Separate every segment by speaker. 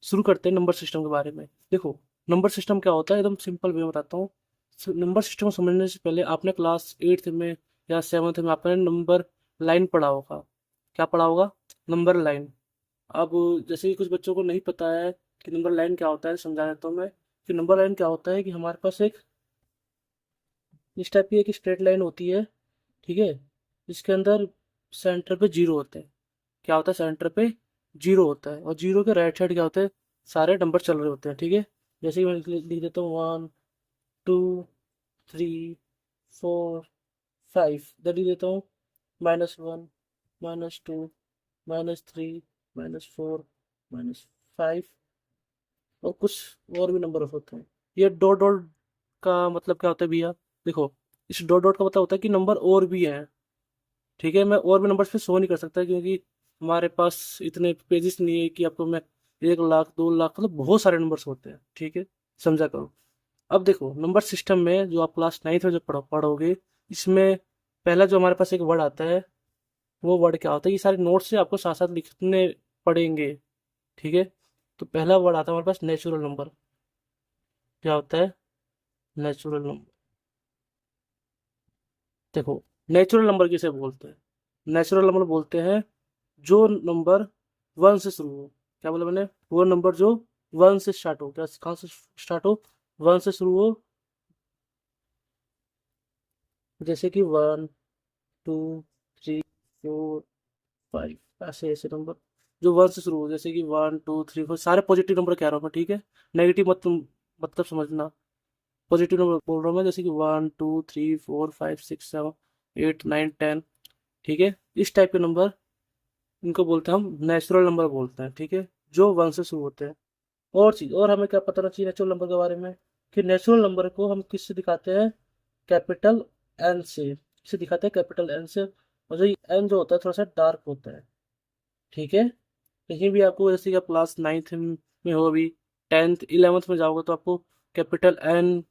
Speaker 1: शुरू करते हैं नंबर सिस्टम के बारे में। देखो, नंबर सिस्टम क्या होता है, एकदम सिंपल वे में बताता हूँ। नंबर सिस्टम को समझने से पहले आपने क्लास 8th में या 7th में आपने नंबर लाइन पढ़ा होगा। क्या पढ़ा होगा? Number line. अब जैसे कि कुछ बच्चों को नहीं पता है कि नंबर लाइन क्या होता है, समझा देता हूँ मैं कि नंबर लाइन क्या होता है। कि हमारे पास एक इस टाइप की एक स्ट्रेट लाइन होती है, ठीक है, जिसके अंदर सेंटर पे जीरो होते हैं। क्या होता है? सेंटर पे जीरो होता है, और जीरो के राइट साइड क्या होते हैं? सारे नंबर चल रहे होते हैं, ठीक है। जैसे कि मैं लिख देता हूँ 1 2 3 4 5, इधर लिख देता हूँ -1 -2 -3 -4 -5, और कुछ और भी नंबर होते हैं। ये डॉट डॉट का मतलब क्या होता है भैया? देखो, इस डॉट डॉट का मतलब होता है कि नंबर और भी हैं, ठीक है। मैं और भी नंबर्स पे शो नहीं कर सकता, क्योंकि हमारे पास इतने पेजेस नहीं है कि आपको मैं 1 लाख 2 लाख, मतलब बहुत सारे नंबर्स होते हैं, ठीक है। समझा करो। अब देखो, नंबर सिस्टम में जो आप क्लास 9th में जो पढ़ोगे, इसमें पहला जो हमारे पास एक वर्ड आता है, वो वर्ड क्या होता है? ये सारे नोट्स से आपको साथ साथ लिखने पड़ेंगे, ठीक है। तो पहला वर्ड आता है हमारे पास नेचुरल नंबर। क्या होता है? Natural number. देखो, नेचुरल नंबर किसे बोलते हैं? नेचुरल नंबर बोलते हैं जो नंबर 1 से शुरू हो। क्या बोला मैंने? वो नंबर जो 1 से स्टार्ट हो। क्या, कहाँ से स्टार्ट हो? 1 से शुरू हो। जैसे कि 1 2 3 4 5, ऐसे ऐसे नंबर जो 1 से शुरू हो। जैसे कि 1 2 3 4, सारे पॉजिटिव नंबर कह रहा हूँ मैं, ठीक है। नेगेटिव मत मतलब समझना। पॉजिटिव नंबर बोल रहा हूँ मैं, जैसे कि 1 2 3 4 5 6 7 8 9 10, ठीक है। इस टाइप के नंबर, इनको बोलते हैं हम नेचुरल नंबर बोलते हैं, ठीक है, जो 1 से शुरू होते हैं। और चीज, और हमें क्या पता होना चाहिए नेचुरल नंबर के बारे में? कि नेचुरल नंबर को हम किससे दिखाते हैं? कैपिटल एन से। किसे दिखाते हैं? कैपिटल एन से। और जो एन जो होता है थोड़ा सा डार्क होता है, ठीक है। कहीं भी आपको, जैसे कि आप क्लास 9th में हो अभी, 10th 11th में जाओगे, तो आपको capital N,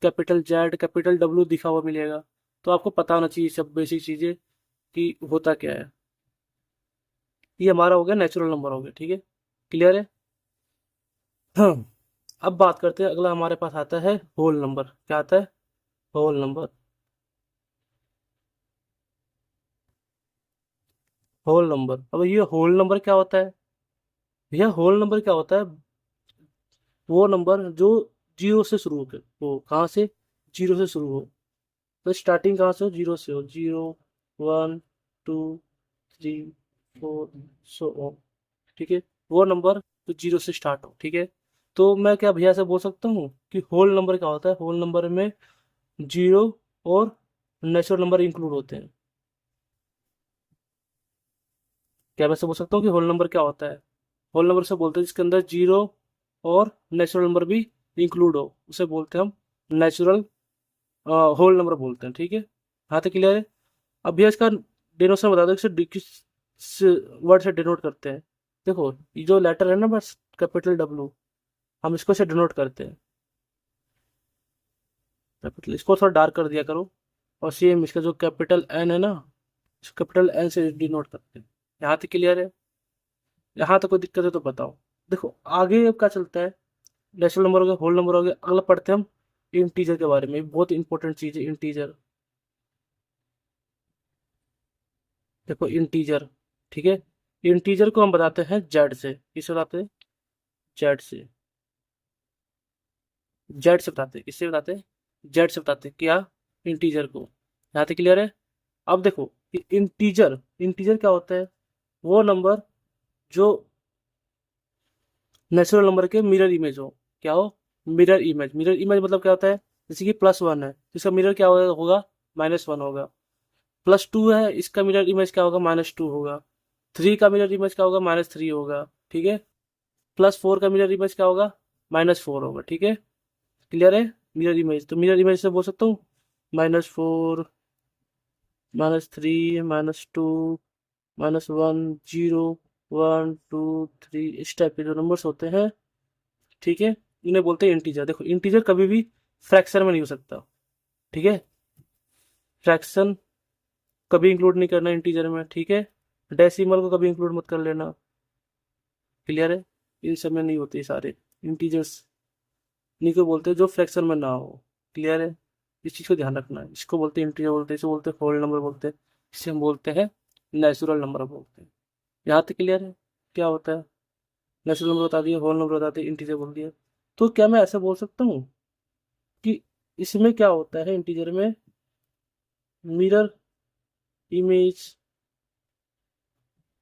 Speaker 1: capital Z, capital W दिखा हुआ मिलेगा। तो आपको पता होना चाहिए सब बेसिक चीजें कि होता क्या है। ये हमारा हो गया नेचुरल नंबर हो गया, ठीक है। क्लियर है? हाँ। अब बात करते हैं, अगला हमारे पास आता है होल नंबर। क्या आता है? Whole number. Whole number. अब ये होल नंबर क्या होता है? भैया, होल नंबर क्या होता है? वो नंबर जो जीरो से शुरू हो। कहाँ से? जीरो से शुरू हो। तो स्टार्टिंग कहाँ से हो? जीरो से हो। 0 1 2 3 4 सो ऑन, ठीक है। वो नंबर जो जीरो से स्टार्ट हो, ठीक है। तो मैं क्या भैया से बोल सकता हूँ कि होल नंबर क्या होता है? होल नंबर में जीरो और नेचुरल नंबर इंक्लूड होते हैं। क्या मैं से बोल सकता हूँ कि होल नंबर क्या होता है? होल नंबर से बोलते हैं जिसके अंदर जीरो और नेचुरल नंबर भी इंक्लूड हो, उसे बोलते हैं हम नेचुरल होल नंबर बोलते हैं, ठीक है। हाँ, तो क्लियर है? अब भैया इसका डिनोशन बता दो, किस वर्ड से डिनोट करते हैं। देखो, ये जो लेटर है ना, बस कैपिटल डब्ल्यू, हम इसको से डिनोट करते हैं। कैपिटल, इसको थोड़ा डार्क कर दिया करो। और सेम इसका जो कैपिटल एन है ना, इस कैपिटल एन से डिनोट करते हैं। यहाँ तक क्लियर है? यहाँ तक कोई दिक्कत है तो बताओ। देखो, आगे अब क्या चलता है? नेचुरल नंबर हो गया, होल नंबर हो गया, अगला पढ़ते हैं हम इंटीजर के बारे में। बहुत इंपॉर्टेंट चीज है इंटीजर। देखो, इंटीजर, ठीक है। इंटीजर को हम बताते हैं जेड से। किससे बताते हैं? जेड से। जेड से बताते हैं। किससे बताते हैं? जेड से बताते हैं क्या? इंटीजर को। यहाँ तक क्लियर है? अब देखो, इंटीजर, इंटीजर क्या होता है? वो नंबर जो नेचुरल नंबर के मिरर इमेज हो। क्या हो? Mirror image. मिरर इमेज मतलब क्या होता है? जैसे कि +1 है, इसका मिरर क्या होगा? -1 होगा। +2 है, इसका मिरर इमेज क्या होगा? -2 होगा। 3 का मिरर इमेज क्या होगा? -3 होगा, ठीक है। +4 का मिरर इमेज क्या होगा? -4 होगा, ठीक है। क्लियर है? मिरर इमेज, तो मिरर इमेज से बोल सकता हूँ -4 -3 -2 -1 0 1 2 3, इस टाइप के जो नंबर्स होते हैं, ठीक है, इन्हें बोलते हैं इंटीजर। देखो, इंटीजर कभी भी फ्रैक्शन में नहीं हो सकता, ठीक है। फ्रैक्शन कभी इंक्लूड नहीं करना इंटीजर में, ठीक है। डेसिमल को कभी इंक्लूड मत कर लेना। क्लियर है? इन सब में नहीं होते सारे इंटीजर्स, इन्हीं को बोलते हैं जो फ्रैक्शन में ना हो। क्लियर है? इस चीज़ को ध्यान रखना है। इसको बोलते हैं इंटीजर, बोलते हैं इसे बोलते हैं होल नंबर बोलते हैं, इसे हम बोलते हैं नेचुरल नंबर बोलते हैं। यहाँ तक क्लियर है क्या होता है? नेचुरल नंबर बता दिया, होल नंबर बता दिया, इंटीजर बोल दिया। तो क्या मैं ऐसा बोल सकता हूँ कि इसमें क्या होता है, इंटीजर में मिरर इमेज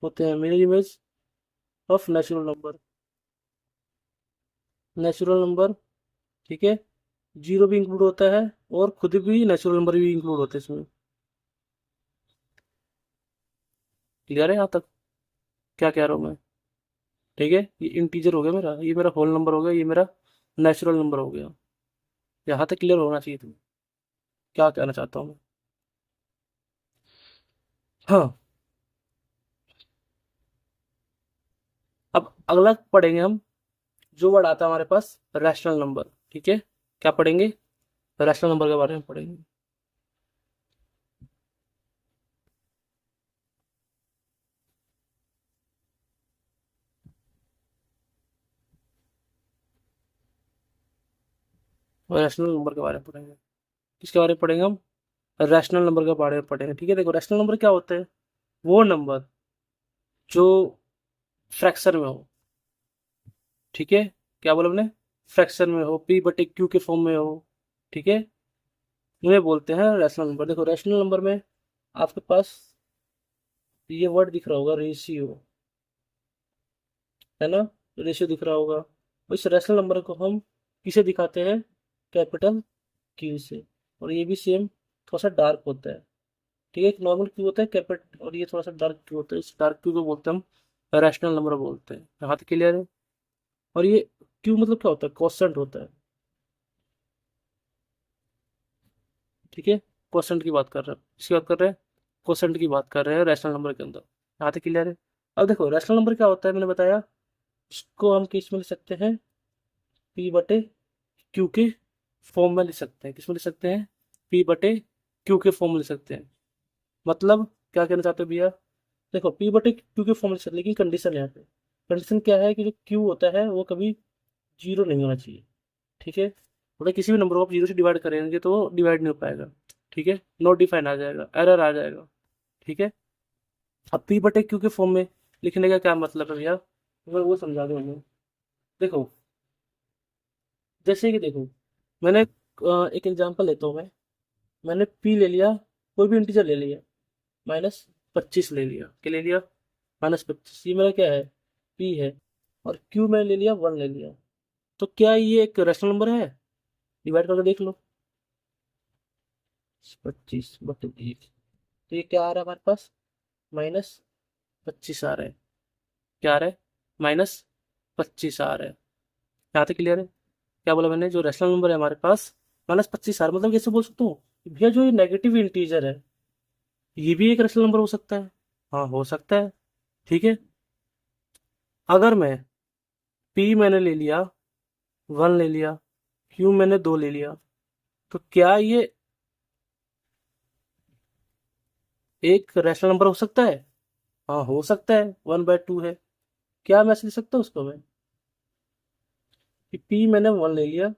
Speaker 1: होते हैं, mirror image of natural number, natural number, ठीक है। जीरो भी इंक्लूड होता है और खुद भी नेचुरल नंबर भी इंक्लूड होते हैं इसमें। क्लियर है यहाँ तक क्या कह रहा हूँ मैं? ठीक है, ये इंटीजर हो गया मेरा, ये मेरा होल नंबर हो गया, ये मेरा नेचुरल नंबर हो गया। यहाँ तक क्लियर होना चाहिए तुम्हें क्या कहना चाहता हूँ मैं। हाँ, अब अगला पढ़ेंगे हम, जो वर्ड आता है हमारे पास रैशनल नंबर। ठीक है, क्या पढ़ेंगे? रैशनल नंबर के बारे में पढ़ेंगे। रैशनल नंबर के बारे में पढ़ेंगे। किसके बारे में पढ़ेंगे हम? रैशनल नंबर के बारे में पढ़ेंगे। ठीक है, देखो रैशनल नंबर क्या होता है? वो नंबर जो फ्रैक्शन में हो। ठीक है, क्या बोला हमने? फ्रैक्शन में हो, पी बटे क्यू के फॉर्म में हो। ठीक है, उन्हें बोलते हैं रैशनल नंबर। देखो रैशनल नंबर में आपके पास ये वर्ड दिख रहा होगा, रेशियो, है ना? रेशियो दिख रहा होगा। इस रैशनल नंबर को हम किसे दिखाते हैं? कैपिटल क्यू से। और ये भी सेम थोड़ा सा डार्क होता है। ठीक है, एक नॉर्मल क्यू होता है कैपिटल, और ये थोड़ा सा डार्क क्यू होता है। इस डार्क क्यू को बोलते हैं हम रैशनल नंबर बोलते हैं। यहाँ तक क्लियर है? और ये क्यू मतलब क्या होता है? कॉन्स्टेंट होता है। ठीक है, क्वोशंट की बात कर रहे हैं, इसकी बात कर रहे हैं, क्वोशंट की बात कर रहे हैं रैशनल नंबर के अंदर। यहाँ तक क्लियर है? अब देखो रैशनल नंबर क्या होता है, मैंने बताया। इसको हम किस में लिख सकते हैं? पी बटे क्यू के फॉर्म में लिख सकते हैं। किस में लिख सकते हैं? पी बटे क्यू के फॉर्म में लिख सकते हैं। मतलब क्या कहना चाहते हो भैया? देखो पी बटे क्यू के फॉर्म में लिख सकते हैं, लेकिन कंडीशन यहाँ पे, कंडीशन क्या है कि जो क्यू होता है वो कभी जीरो नहीं होना चाहिए। ठीक है, मतलब किसी भी नंबर को आप जीरो से डिवाइड करेंगे तो वो डिवाइड नहीं हो पाएगा। ठीक है, नॉट डिफाइन आ जाएगा, एरर आ जाएगा। ठीक है, अब पी बटे क्यू के फॉर्म में लिखने का क्या मतलब है भैया, मैं वो समझा दूँ हमें। देखो जैसे कि देखो, मैंने एक एग्जांपल लेता हूँ मैं। मैंने पी ले लिया, कोई भी इंटीजर ले लिया, -25 ले लिया। क्या ले लिया? -25। ये मेरा क्या है? पी है। और क्यू मैंने ले लिया 1 ले लिया। तो क्या ये एक रैशनल नंबर है? डिवाइड करके देख लो, 25/1। तो ये क्या आ रहा है हमारे पास? -25 आ रहा है। क्या आ रहा है? -25 आ रहा है। यहाँ तक क्लियर है? क्या बोला मैंने? जो रैशनल नंबर है हमारे पास -25 आ रहा है, मतलब कैसे बोल सकता हूँ भैया, जो ये नेगेटिव इंटीजर है ये भी एक रैशनल नंबर हो सकता है। हाँ हो सकता है। ठीक है, अगर मैं पी मैंने ले लिया 1 ले लिया, क्यू मैंने 2 ले लिया, तो क्या ये एक रैशनल नंबर हो सकता है? हाँ हो सकता है, 1/2 है। क्या मैं ऐसे लिख सकता हूँ उसको मैं कि पी मैंने 1 ले लिया,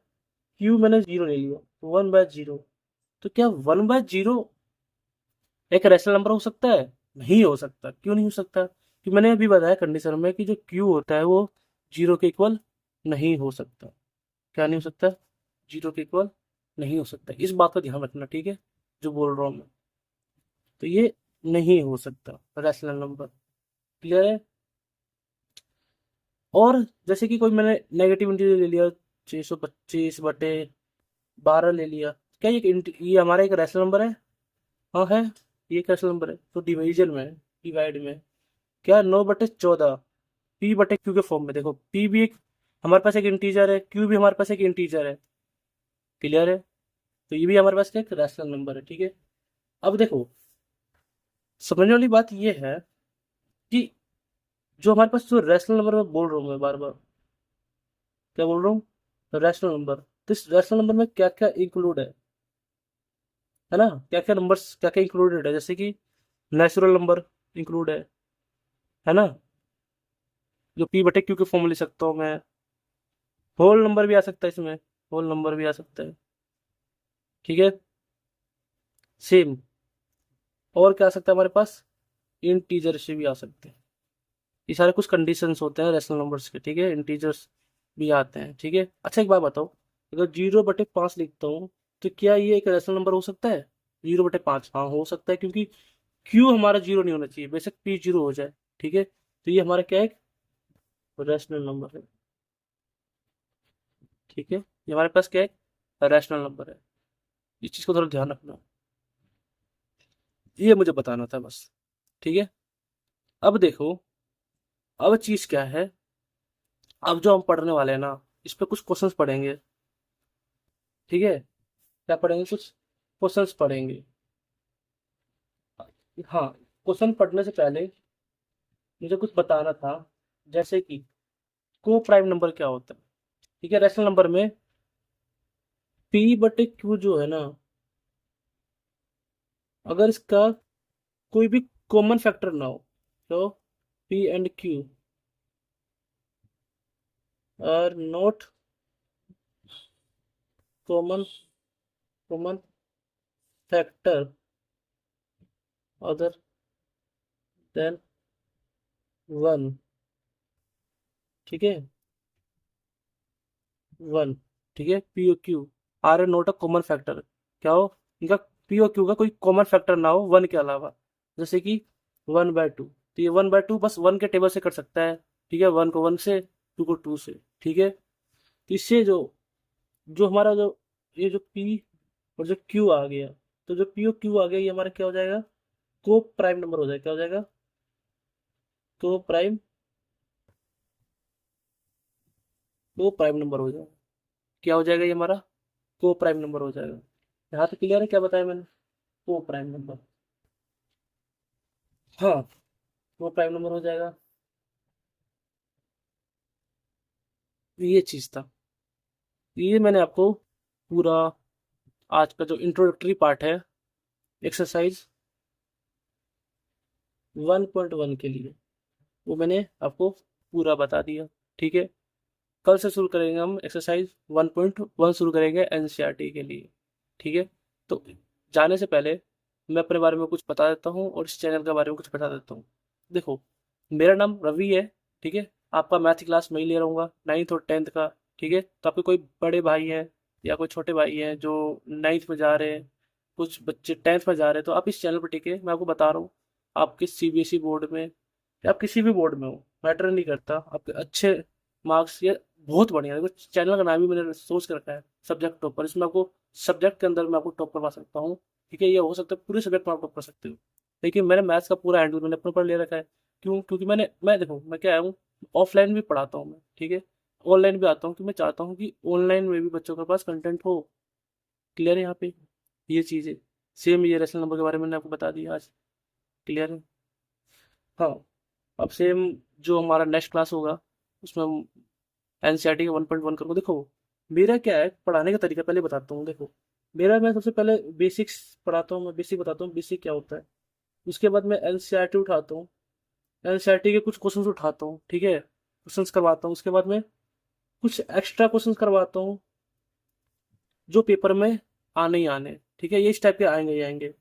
Speaker 1: क्यू मैंने 0 ले लिया, तो 1/0। तो क्या 1/0 एक रैशनल नंबर हो सकता है? नहीं हो सकता। क्यों नहीं हो सकता? कि मैंने अभी बताया कंडीशन में कि जो क्यू होता है वो 0 के इक्वल नहीं हो सकता। क्या नहीं हो सकता? 0 के इक्वल नहीं हो सकता। इस बात का ध्यान रखना, ठीक है, जो बोल रहा हूँ मैं। तो ये नहीं हो सकता रैशनल नंबर। क्लियर है? और जैसे कि कोई मैंने नेगेटिव इंटीजर ले लिया, 625/12 ले लिया, क्या ये हमारा एक रैशनल नंबर है? हाँ है, ये एक रैशनल नंबर है। तो डिवीजन में, डिवाइड में, क्या 9/14 पी बटे क्यू के फॉर्म में। देखो पी भी एक हमारे पास एक इंटीजर है, क्यू भी हमारे पास एक इंटीजर है। क्लियर है? तो ये भी हमारे पास एक रैशनल नंबर है। ठीक है, अब देखो समझने वाली बात ये है कि जो हमारे पास जो रैशनल नंबर में बोल रहा हूँ मैं बार बार, क्या बोल रहा हूँ? Rational number. तो इस रैशनल नंबर में क्या क्या इंक्लूड है ना? क्या क्या नंबर्स, क्या क्या इंक्लूडेड है? जैसे कि नेचुरल नंबर इंक्लूड है ना? जो पी बटे क्यू के फॉर्म में लिख सकता हूँ मैं। होल नंबर भी आ सकता है इसमें, होल नंबर भी आ सकता है, ठीक है। सेम, और क्या आ सकता है हमारे पास, इंटीजर से भी आ सकते हैं। ये सारे कुछ कंडीशंस होते हैं रैशनल नंबर्स के, ठीक है। इंटीजर्स भी आते हैं, ठीक है। अच्छा एक बात बताओ, अगर 0/5 लिखता हूँ तो क्या ये एक रैशनल नंबर हो सकता है? 0/5, हाँ हो सकता है, क्योंकि क्यू हमारा जीरो नहीं होना चाहिए, बेशक पी जीरो हो जाए, ठीक है। तो ये हमारा क्या है, रैशनल नंबर है, ठीक है। ये हमारे पास क्या है, रैशनल नंबर है। इस चीज़ को थोड़ा ध्यान रखना, ये मुझे बताना था बस, ठीक है। अब देखो, अब चीज़ क्या है, अब जो हम पढ़ने वाले हैं ना, इस पे कुछ क्वेश्चंस पढ़ेंगे, ठीक है। क्या पढ़ेंगे, कुछ क्वेश्चंस पढ़ेंगे। हाँ, क्वेश्चन पढ़ने से पहले मुझे कुछ बताना था, जैसे कि को प्राइम नंबर क्या होता है, ठीक है। रैशनल नंबर में पी बटे क्यू जो है ना, अगर इसका कोई भी कॉमन फैक्टर ना हो, तो P and Q R not common common factor other than 1, ठीक है। 1, ठीक है। पी और Q R A not a common factor, क्या हो, इनका पी और क्यू का कोई कॉमन फैक्टर ना हो 1 के अलावा, जैसे कि 1/2। तो ये 1/2 बस 1 के टेबल से कर सकता है, ठीक है। 1 को 1 से, 2 को 2 से, ठीक है। तो इससे जो जो हमारा जो ये जो पी और जो क्यू आ गया, तो जो पी और क्यू आ गया ये हमारा क्या हो जाएगा, को प्राइम नंबर हो जाएगा। क्या हो जाएगा, को प्राइम, को प्राइम नंबर हो जाएगा। क्या हो जाएगा ये हमारा, को प्राइम नंबर हो जाएगा। यहाँ तक क्लियर है, क्या बताया मैंने, को प्राइम नंबर, हाँ, वो प्राइम नंबर हो जाएगा। ये चीज था, ये मैंने आपको पूरा आज का जो इंट्रोडक्टरी पार्ट है एक्सरसाइज 1.1 के लिए, वो मैंने आपको पूरा बता दिया, ठीक है। कल से शुरू करेंगे हम एक्सरसाइज 1.1 शुरू करेंगे एनसीईआरटी के लिए, ठीक है। तो जाने से पहले मैं अपने बारे में कुछ बता देता हूँ और इस चैनल के बारे में कुछ बता देता हूँ। देखो, मेरा नाम रवि है, ठीक है। आपका मैथ क्लास मैं ही ले रहूँगा, 9th और 10th का, ठीक है। तो आपके कोई बड़े भाई हैं या कोई छोटे भाई हैं जो 9th में जा रहे हैं, कुछ बच्चे 10th में जा रहे हैं, तो आप इस चैनल पर, ठीक है, मैं आपको बता रहा हूँ। आपके सीबीएसई बोर्ड में या आप किसी भी बोर्ड में हो, मैटर नहीं करता, आपके अच्छे मार्क्स, ये बहुत बढ़िया। देखो, चैनल का नाम ही मैंने सोच कर रखा है सब्जेक्ट टॉपर, इसमें आपको सब्जेक्ट के अंदर मैं आपको टॉप करवा सकता हूँ, ठीक है। ये हो सकता है पूरे सब्जेक्ट में आप टॉप कर सकते हो, लेकिन मैंने मैथ्स का पूरा हैंडल मैंने अपने ऊपर ले रखा है। क्यों? क्योंकि मैं देखो, मैं क्या हूँ, ऑफलाइन भी पढ़ाता हूँ मैं, ठीक है, ऑनलाइन भी आता हूँ, कि मैं चाहता हूँ कि ऑनलाइन में भी बच्चों के पास कंटेंट हो। क्लियर है यहाँ पे, ये चीज़ है। सेम ये रेशनल नंबर के बारे में मैंने आपको बता दिया आज, क्लियर है। हाँ, अब सेम जो हमारा नेक्स्ट क्लास होगा उसमें हम एनसीईआरटी का 1.1 करूँगा। देखो, मेरा क्या है पढ़ाने का तरीका, पहले बताता हूँ। देखो, मेरा, मैं सबसे पहले बेसिक्स पढ़ाता हूँ, मैं बेसिक बताता हूँ बेसिक क्या होता है। उसके बाद मैं एनसीईआरटी उठाता हूँ, एनसीईआरटी के कुछ क्वेश्चंस उठाता हूँ, ठीक है, क्वेश्चंस करवाता हूँ। उसके बाद में कुछ एक्स्ट्रा क्वेश्चंस करवाता हूँ जो पेपर में आने ही आने, ठीक है। ये इस टाइप के आएंगे ही आएंगे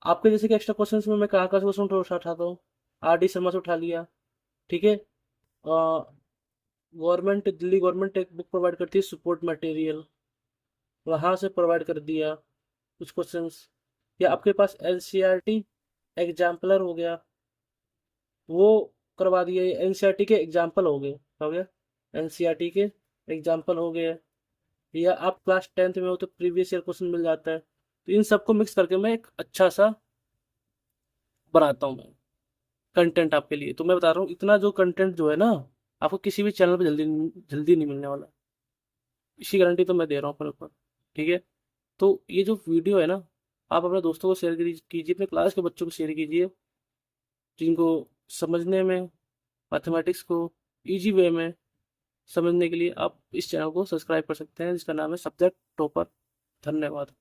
Speaker 1: आपके, जैसे कि एक्स्ट्रा क्वेश्चंस में मैं कहाँ कहाँ से क्वेश्चन उठाता हूँ, आर डी शर्मा से उठा लिया, ठीक है। गवर्नमेंट, दिल्ली गवर्नमेंट एक बुक प्रोवाइड करती है सपोर्ट मटेरियल, वहाँ से प्रोवाइड कर दिया कुछ क्वेश्चंस। या आपके पास एनसीईआरटी एग्जाम्पलर हो गया, वो करवा दिए। एनसीईआरटी के एग्जाम्पल हो गया, एनसीईआरटी के एग्जाम्पल हो गए। या आप क्लास 10th में हो तो प्रीवियस ईयर क्वेश्चन मिल जाता है। तो इन सबको मिक्स करके मैं एक अच्छा सा बनाता हूँ मैं कंटेंट आपके लिए। तो मैं बता रहा हूँ, इतना जो कंटेंट जो है ना, आपको किसी भी चैनल पे जल्दी जल्दी नहीं मिलने वाला, इसी गारंटी तो मैं दे रहा हूँ अपने ऊपर, ठीक है। तो ये जो वीडियो है ना, आप अपने दोस्तों को शेयर कीजिए, अपने क्लास के बच्चों को शेयर कीजिए, जिनको समझने में, मैथमेटिक्स को इजी वे में समझने के लिए आप इस चैनल को सब्सक्राइब कर सकते हैं, जिसका नाम है सब्जेक्ट टॉपर। धन्यवाद।